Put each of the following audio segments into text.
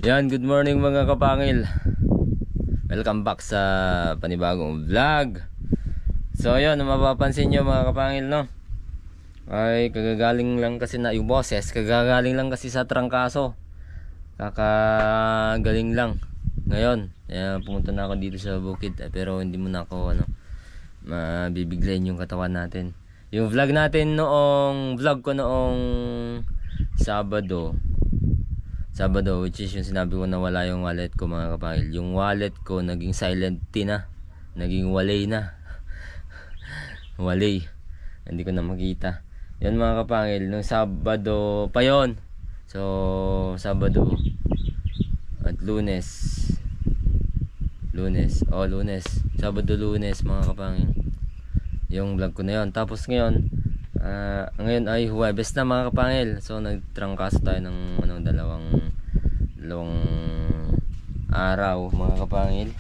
Yan, good morning mga kapangil. Welcome back sa panibagong vlog. So yun, mapapansin nyo mga kapangil, no? Ay kagagaling lang kasi na yung boses, kagagaling lang kasi sa trangkaso. Kakagaling lang. Ngayon, pumunta na ako dito sa bukid, pero hindi mo na ako mabibiglayin yung katawan natin. Yung vlog ko noong Sabado, which is yung sinabi ko na wala yung wallet ko mga kapangil. Yung wallet ko naging silent na. Naging walay na. Walay. Hindi ko na makita. Yan mga kapangil. Nung Sabado pa yon. So, Sabado at Lunes. Sabado, Lunes mga kapangil. Yung vlog ko na yon. Tapos ngayon ay Huwebes na mga kapangil. So nagtrangkaso tayo ng dalawang araw mga kapangil.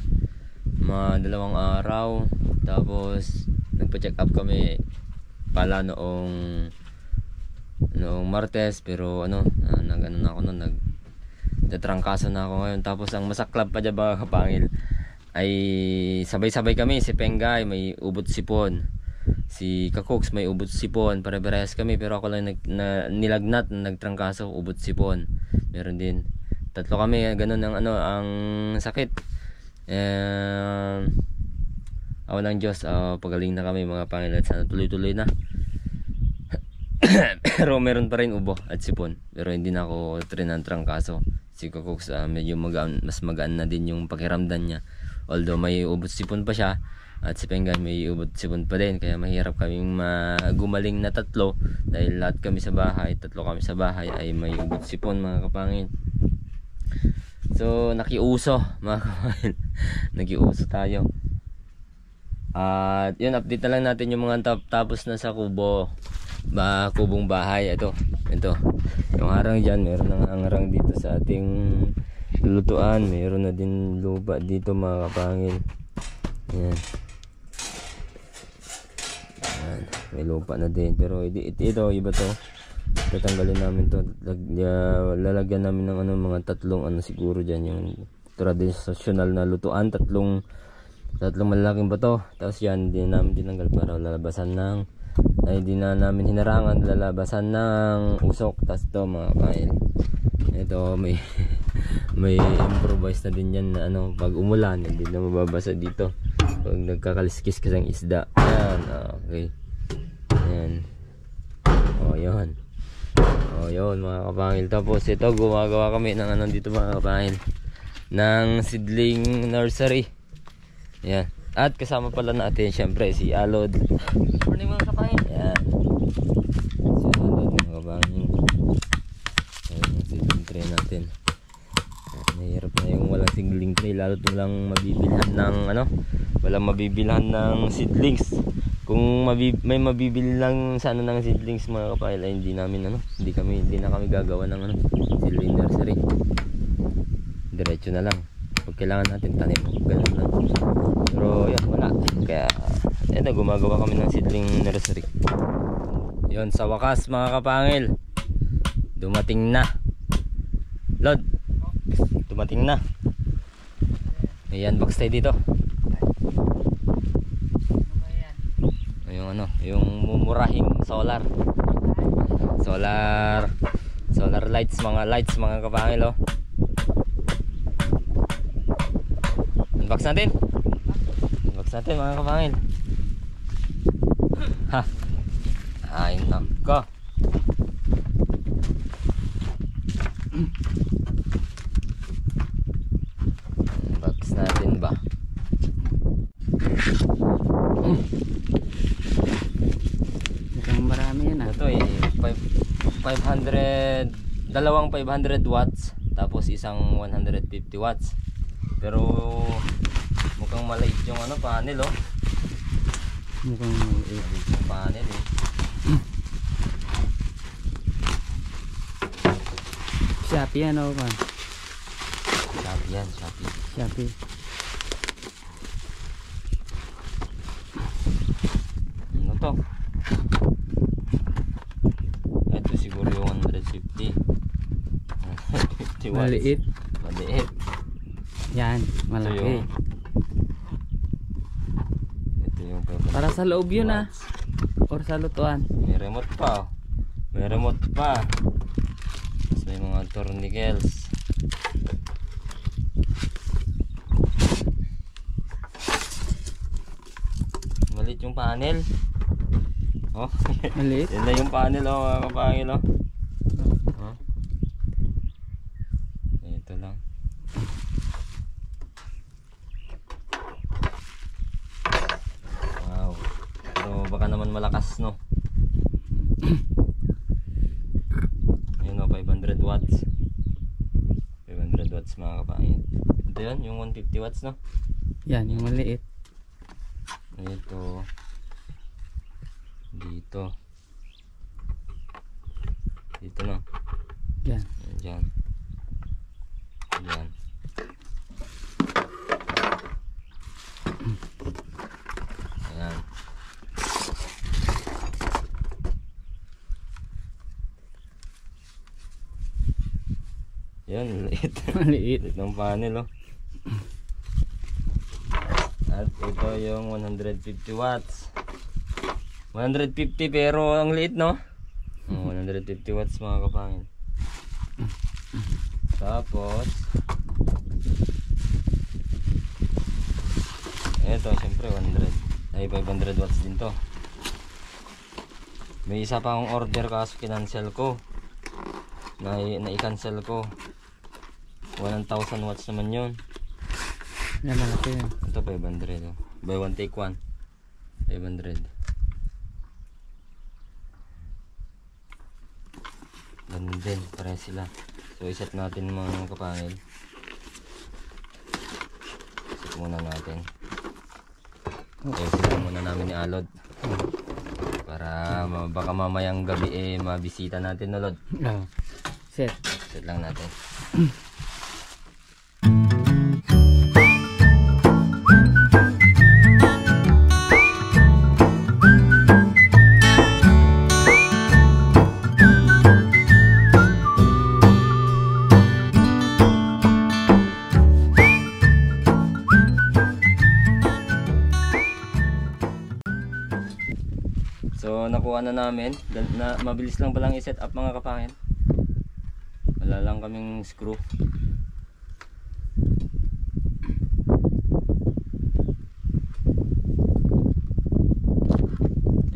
Dalawang araw. Tapos nagpa-check up kami pala noong Martes, pero nagtrangkaso na ako ngayon. Tapos ang masaklap pa dyan mga kapangil ay sabay-sabay kami. Si Pengay may ubot sipon, si Kakoks may ubot sipon, pare-parehas kami, pero ako lang nilagnat na nagtrangkaso, ubot sipon. Meron din, tatlo kami, ganun ang sakit. Awan ng Diyos, pagaling na kami mga Panginoon, sana tuloy-tuloy na. Pero meron pa rin ubo at sipon, pero hindi na ako trangkaso. Si Kakoks medyo mas magaan na din yung pakiramdam niya, although may ubot sipon pa siya. At si Pengay may ubot sipon pa din, kaya mahirap kaming gumaling na tatlo, dahil tatlo kami sa bahay ay may ubot sipon mga kapangin. So nakiuso mga kapangin. Nakiuso tayo. At yun, update na lang natin yung mga tapos na sa kubong bahay. Ito yung harang dyan, meron nang harang dito sa ating lulutuan. Meron na din lupa dito mga kapangin. Yan. May lupa na din, pero ito iba to. Tatanggalin namin to, lalagyan namin ng mga tatlong siguro dyan, yung traditional na lutuan, tatlong malaking bato. Tapos yan, di namin tinanggal para lalabasan di na namin hinarangan, lalabasan ng usok. Tapos to mga kail, ito may improvise na din yan na pag umulan hindi na mababasa dito pag nagkakaliskis kasi ng isda. Yan, okay. Yan. Yun mga kapangil. Tapos ito, gumagawa kami ng dito mga kapangil, ng seedling nursery. Yan. At kasama pala natin syempre si Alod. Good morning mga kapangil. Yan. Si Alod mga kapangil. Yan yung seedling tray natin. Nahirap na yung walang seedling tray, lalo lang walang mabibilhan ng seedlings. Kung may mabibili lang sana ng seedlings mga kapangil, ay hindi na kami gagawa ng seedling nursery. Diretso na lang pag kailangan natin tanim, ganun lang. Pero yan, wala, kaya gumagawa kami ng seedling nursery. Yun, sa wakas mga kapangil, dumating na Lord, dumating na. Ayan, box tayo dito. Yung mumurahing solar lights, mga kapangil. Unbox natin mga kapangil. Ha, ay nako, unbox natin ba? Marami yan ito 500, dalawang 500 watts tapos isang 150 watts, pero mukhang maliit yung panel. Mukhang maliit yung panel Shopee yan o ba? Shopee yan, Shopee. Ano to? Ito siguro yung 150 watts. Maliit. Maliit. Yan, malaki. Ito yung 500 Para sa loob yun ah. watts. Or sa lutuan. May remote pa. Oh. May remote pa. Tapos may mga tornicles. Maliit yung panel. Oh. Maliit. Yan na yung panel oh, mga kapangil oh. Oh. Ito lang. Wow. Pero baka naman malakas no. Ayun oh, 500 watts. 500 watts mga kapangil. Ito yun, yung 150 watts no. Yan, yung maliit. Ito. Dito. Dito no. Yan. Diyan. Diyan. Ayan. Yan, liit. Maliit. Liit ng panel oh. At ito yung 150 watts. 150 pero ang liit no? Oh, 150 watts mga kapangil. Tapos eto syempre 100 ay 500 watts din to. May isa pa akong order kaso kinancel ko. Na-i-cancel ko. 1,000 watts naman yun. Yan, malaki yun. Ito 500 oh. Buy one take one. 500. Ganun din, pare sila. So iset natin mga kapangil. Iset muna natin. Iset muna namin ni Alod. Para baka mamayang gabi mabisita natin na Lod. Oh. Set. Set lang natin. So nakuha na namin na mabilis lang palang i-set up mga kapangil. Wala lang kaming screw.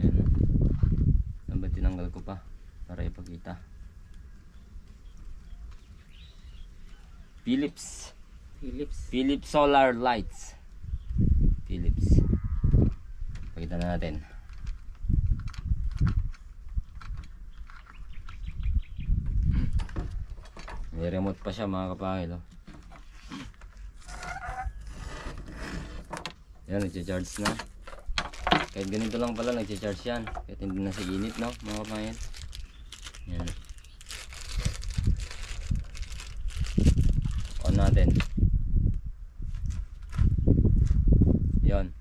Yan. Dapat tinanggal ko pa para ipakita. Philips Solar Lights. Philips. Pakita na natin. May remote pa siya mga kapangil oh. Yan, nagcha-charge na. Kahit ganito lang pala nagcha-charge yan. Kahit hindi na sa init no mga kapangil. Yan. On natin. Yan.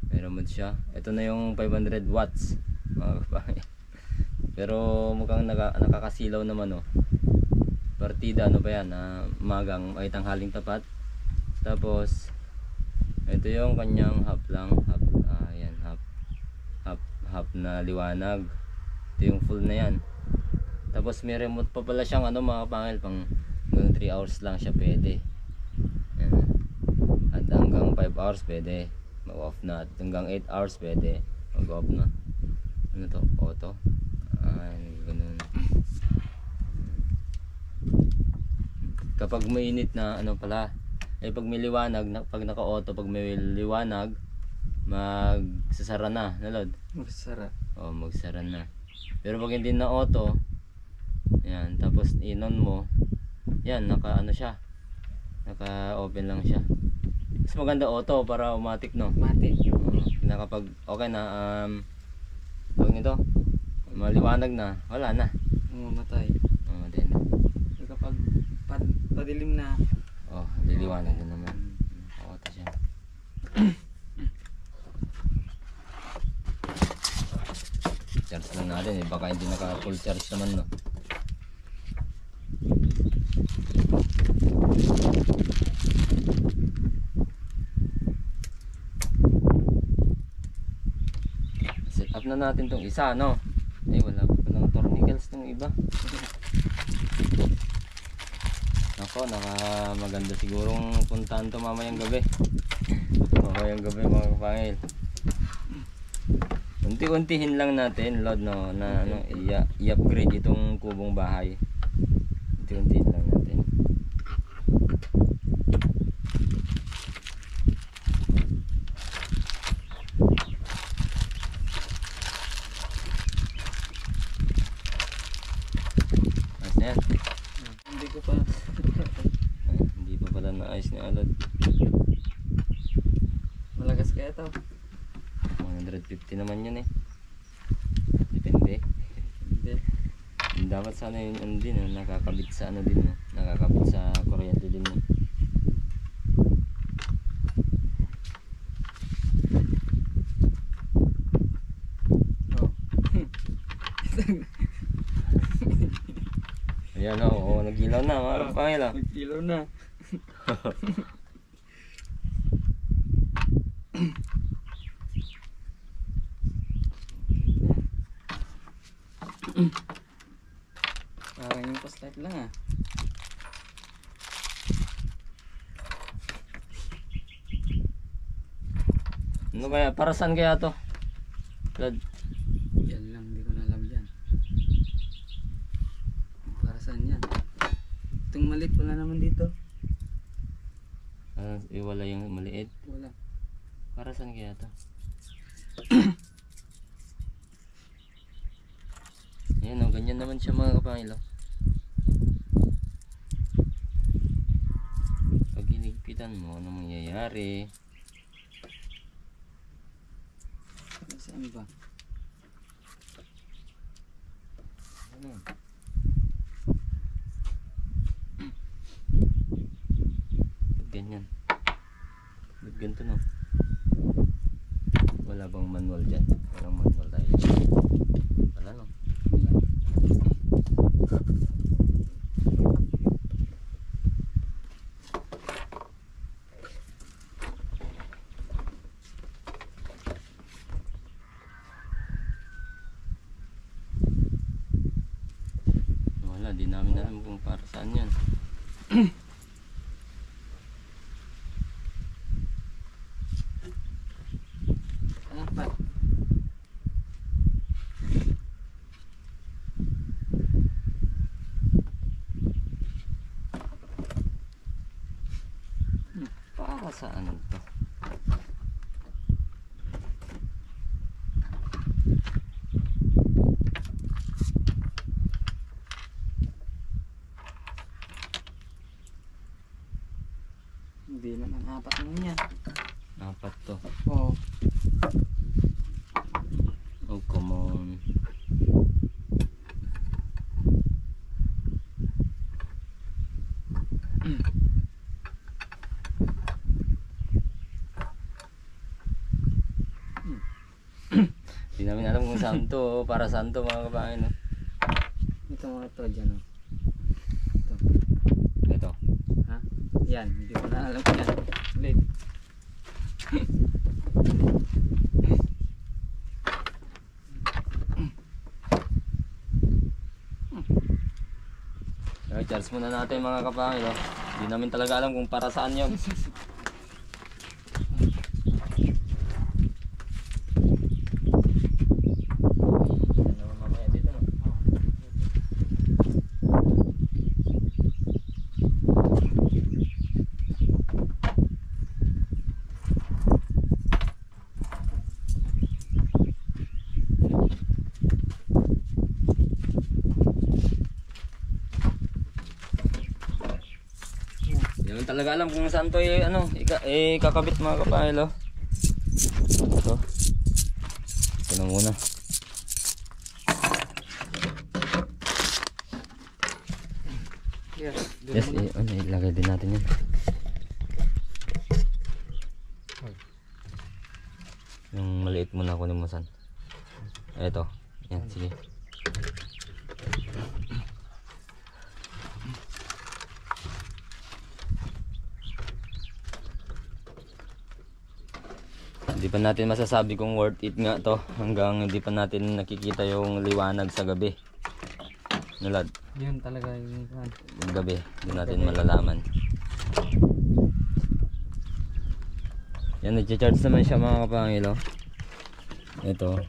May remote siya. Ito na yung 500 watts mga kapangil. Pero mukhang nakakasilaw naman oh. Partida ano pa yan magang ay tanghaling tapat. Tapos ito yung kanyang half lang, ayan, half na liwanag. Ito yung full na yan. Tapos may remote pa pala siyang ano mga kapangil, pang hanggang 3 hours lang siya pwede. Ayan. At hanggang 5 hours pwede mag off na. At hanggang 8 hours pwede mag off na. Ano to? Auto. Ganun. Kapag mainit na ano pala, pag may liwanag, pag naka-auto, pag may liwanag, magsasara na, nalod. Magsara. Oh, magsara na. Pero pag hindi na auto, yan, tapos in-on mo, yan, naka-ano siya. Naka-open lang siya. Mas maganda auto para automatic, no? Matik. Na kapag okay na tawag nito, maliwanag na, wala na. Mamatay. Din. Kapag padilim na, Oh, liliwanag na naman. Auto siya. Charge lang natin baka hindi naka full charge naman no. Tap na natin tong isa, no? Ay, wala pa palang tornicles tong iba. Ako, maganda sigurong puntahan to mamayang gabi. Mamayang gabi mga kapangil. Unti-untihin lang natin, Lord, no, na ano, i-upgrade itong kubong bahay. Unti-untihin lang natin. Ayos na yan. Hindi ko pa. Ay, hindi pa pala naayos ni Alod. Malagas kaya ito. 150 naman yun eh. Depende. Hindi. Dapat sana yun ano din, nakakabit sa ano din, no? Nakakabit sa kuryente din. No? Oh. Ayan o, nagilaw na mga kapangil. Nagkilo na. Parang yung flashlight lang ah. Ano kaya, para saan kaya to? Lord, Yan lang, hindi ko na alam yan. Para saan yan? Itong maliit wala naman dito. iwala yung maliit. Wala. Para saan kaya to? Ayan o, ganyan naman siya mga kapangil. Pag hinigpitan mo, ano mangyayari? Saan ba? Ano? Ba't ganyan? Ba't ganito no? Wala bang manual dyan? Walang manual tayo. Wala no? Wala. Wala, di namin alam kung para saan yan. Apat. Para saan to? Hindi naman apat naman yan. Apat to. Oo. Oh, come on. Hindi namin alam kung saan to, para saan to mga kapangil. No? Ito mga to dyan oh. Ito. Ito. Ha? Yan. Hindi ko na alam yan. Ulit. Okay, charge muna natin mga kapangil. No? Hindi namin talaga alam kung para saan yun. Ano mamaya dito no? Hindi naman talaga alam kung saan to ano, kakabit mga kapangil. Oh. Ito. Ito na muna. Yes. Yes, ilagay din natin yan. Yung maliit muna kunin mo san. Ito. Yan, sige. Hindi pa natin masasabi kung worth it nga to hanggang hindi pa natin nakikita yung liwanag sa gabi. Nalad, Yun talaga yung yung gabi, hindi natin malalaman. Yan, nag-charge naman siya mga kapangil, oh. Ito,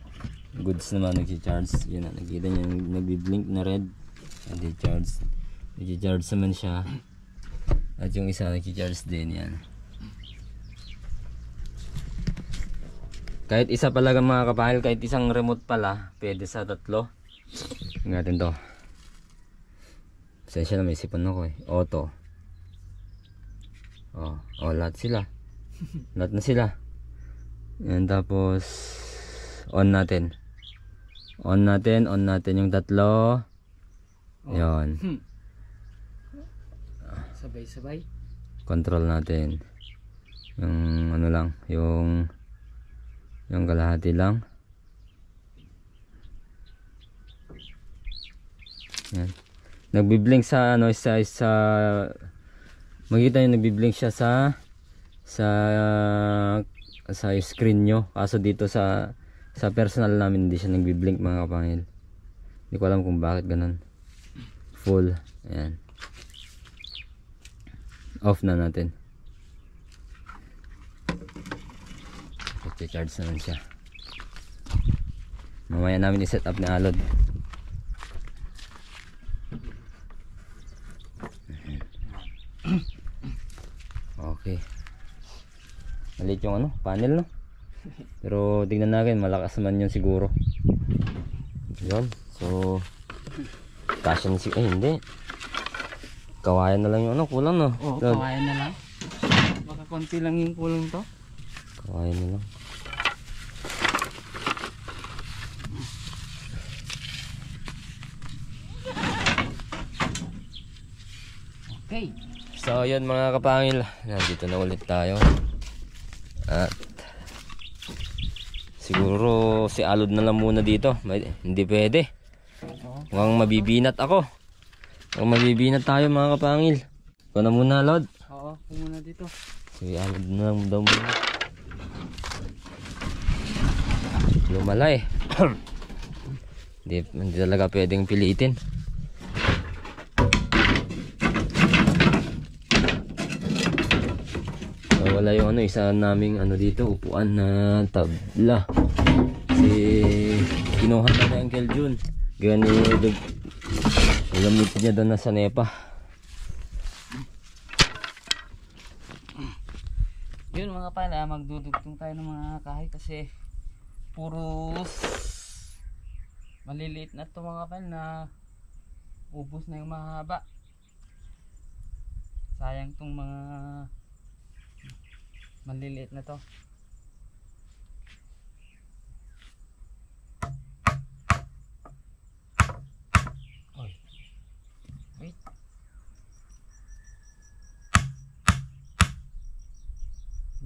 goods naman nag-charge. Yun na, nakita niyo yung nagbi-blink na red. Nag-charge naman siya. At yung isa nag-charge din, yan. Kahit isa pala mga kapangil, kahit isang remote pala, pwede sa tatlo. Tingnan natin to. Pasensya na, may sipon ako eh. Auto. Oh, lahat sila. Lahat na sila. Yan, tapos on natin yung tatlo. Yan. sabay-sabay. Control natin. Yung ano lang, yung kalahati lang. Yan. Nagbi-blink sa ano, sa makita niyo nagbi-blink siya sa screen nyo. Kaso dito sa personal namin hindi siya nagbi-blink mga kapangil. Hindi ko alam kung bakit ganun. Full. Ayan. Off na natin. I-charge naman siya. Mamaya namin i-set up ni Alod. Okay. Maliit yung ano, panel, no? Pero tingnan natin, malakas naman yun siguro. Yun. So kasya na hindi. Kawayan na lang yung ano, kulang, no? Oo, kawayan na lang. Baka konti lang yung kulang to. Kawayan na lang. Okay. So yun mga kapangil, nandito na ulit tayo. At siguro si Alod na lang muna dito. Hindi pwede. Mukhang mabibinat ako. Mukhang mabibinat tayo mga kapangil. Ikaw na muna, Alod. Oo, ako muna dito. Si Alod na lang daw muna. Lumala eh. Hindi talaga pwedeng pilitin. Wala yung ano, isa naming ano dito, upuan na tabla. Si kinuha na ni Uncle Jun. Ganyan gamitin niya doon na sa NEPA. Yun mga pala, magdudugtong tayo ng mga kahoy kasi puros maliliit na to mga pala na ubos na yung mahaba. Sayang tong mga maliliit na to. Oy. Wait.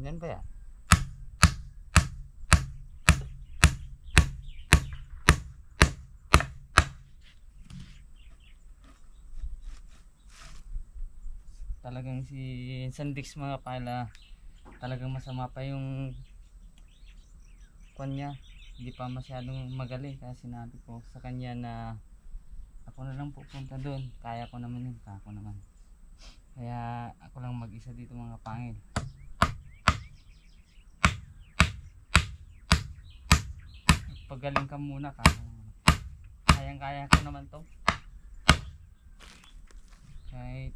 Yan ba yan? Talagang si Sandix mga pala, talagang masama pa yung kanya, hindi pa masyadong magaling. Kaya sinabi ko sa kanya na ako na lang pupunta doon, kaya ko naman yun, ako naman. Kaya ako lang mag-isa dito mga pangil. Pagaling ka muna, kayang kaya ko naman to. Kahit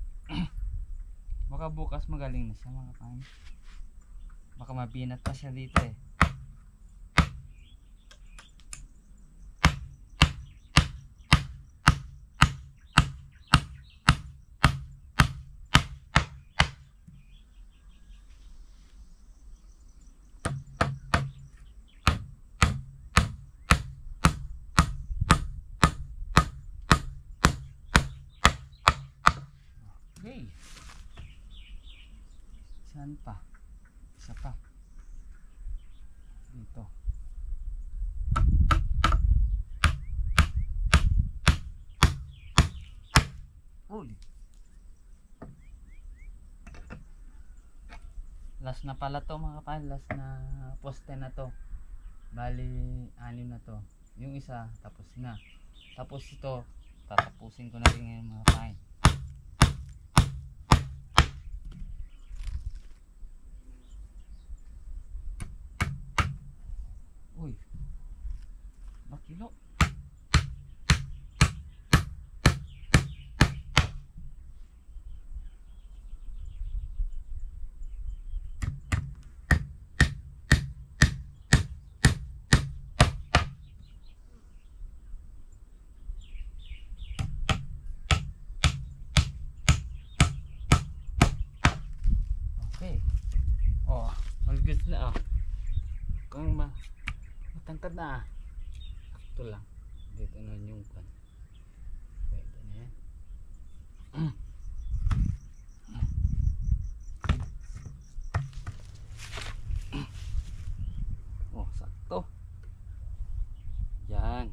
baka bukas magaling na siya mga pangil. Baka mabinat pa siya dito eh. Okay. Saan pa? Isa pa. Dito. Uy. last na pala to mga kapatid, last na poste na to. Bali 6 na to, yung isa tapos na, tapos ito tatapusin ko na rin ngayon mga kapatid. Uy, makilo. Okay. Oh, all good na ah. Kung matangkad na ah. Ito lang. Dito na yung pan. Pwede na yan. Oh, sakto. Yan.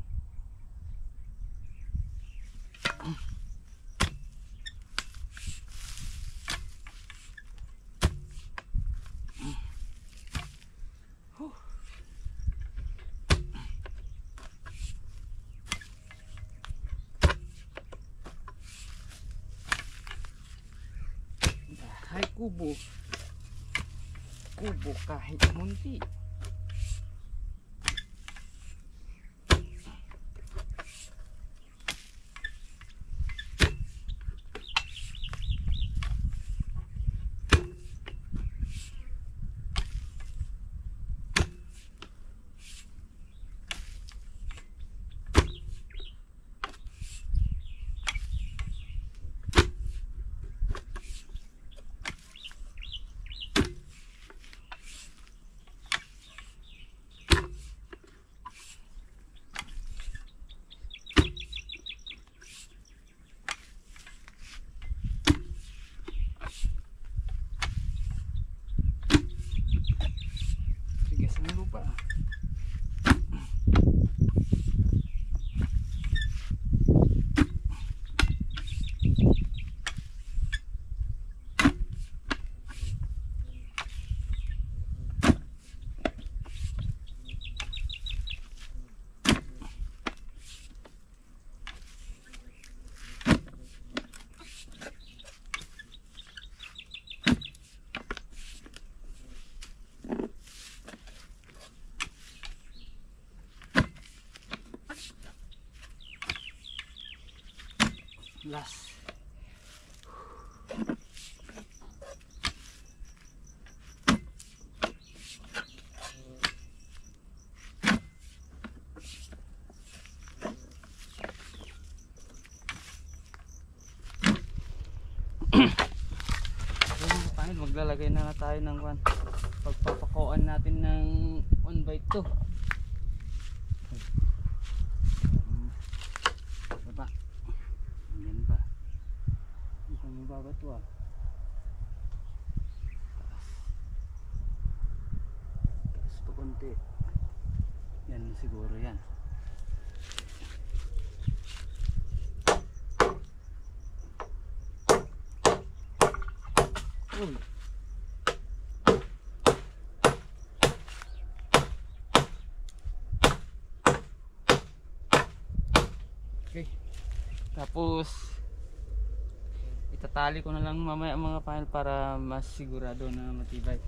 Hay kubo. Kubo kahit munti. Tigas ang lupa. Last. Maglalagay na tayo ng pagpapakuan natin ng 1/2. Baba. Yan ba? Mukhang mababa to ah. Taas pa konti. Yan siguro yan. Okay. Tapos itatali ko na lang mamaya mga file para mas sigurado na matibay.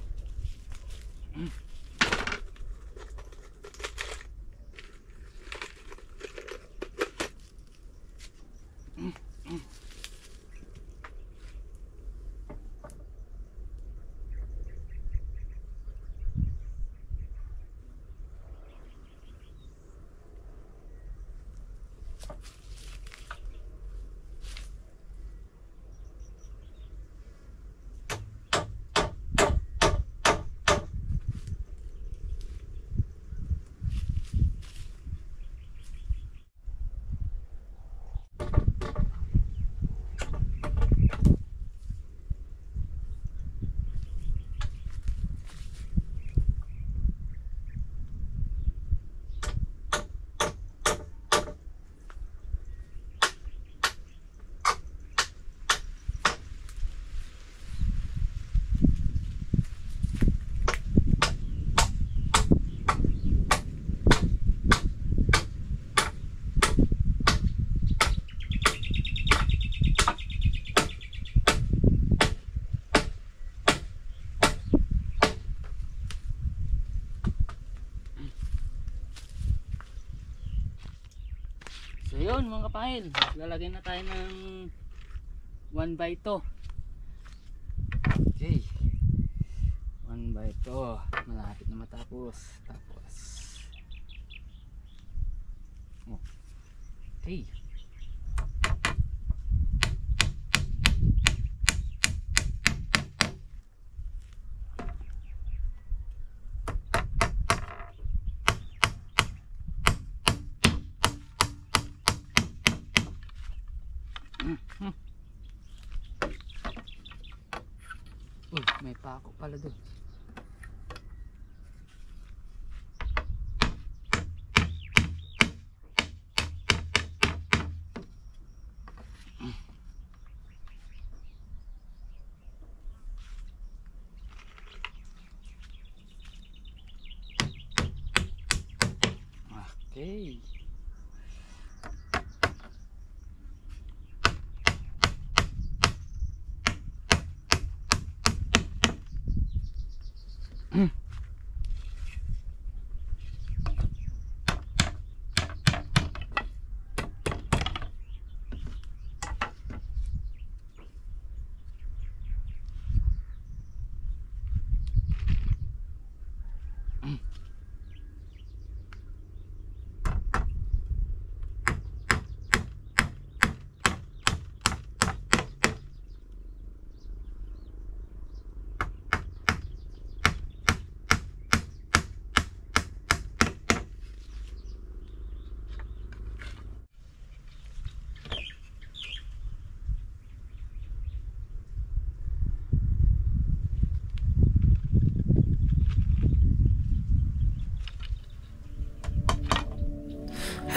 Yun mga kapahil, lalagay na tayo ng 1/2. Okay, 1/2 malapit na matapos. Tapos okay, uy, may pako pala doon. Okay.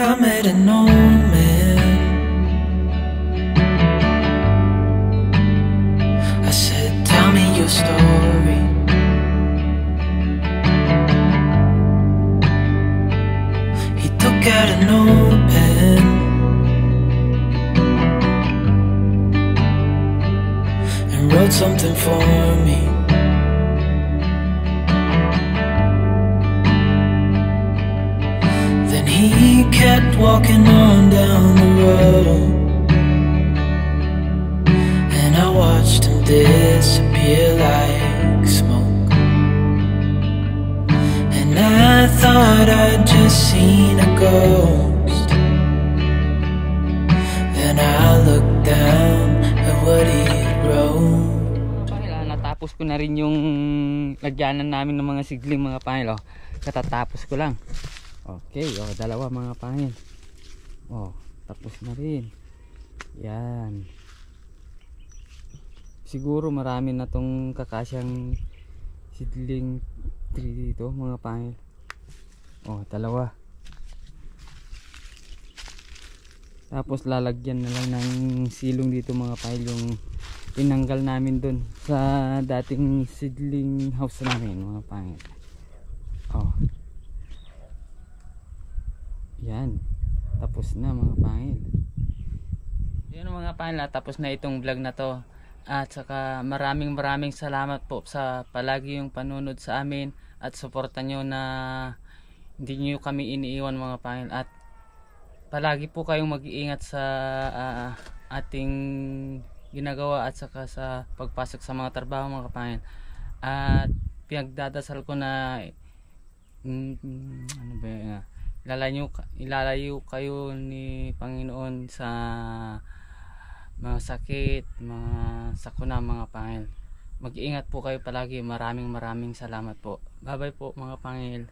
I met an old man. I said, tell me your story. He took out a notepad and wrote something for me. He kept walking on down the road, and I watched him disappear like smoke. And I thought I'd just seen a ghost. Then I looked down at what he wrote. Natapos ko na rin yung lagyanan namin ng mga sigling mga pangil. Katatapos ko lang. Okay, dalawa mga pangil. Tapos na rin. Yan. Siguro marami na tong kakasyang seedling tree dito mga pangil. Dalawa. Tapos lalagyan na lang ng silong dito mga pangil yung tinanggal namin dun sa dating seedling house namin mga pangil. Yan, tapos na mga pangil. Yan mga pangil, tapos na itong vlog na to. At saka maraming salamat po sa palagi yung panunod sa amin at suporta nyo na hindi nyo kami iniiwan mga pangil. At palagi po kayong mag-iingat sa ating ginagawa at saka sa pagpasok sa mga trabaho mga pangil. At pinagdadasal ko na ilalayo kayo ni Panginoon sa mga sakit, mga sakuna mga pangil. Mag-iingat po kayo palagi. Maraming salamat po. Bye bye po mga pangil.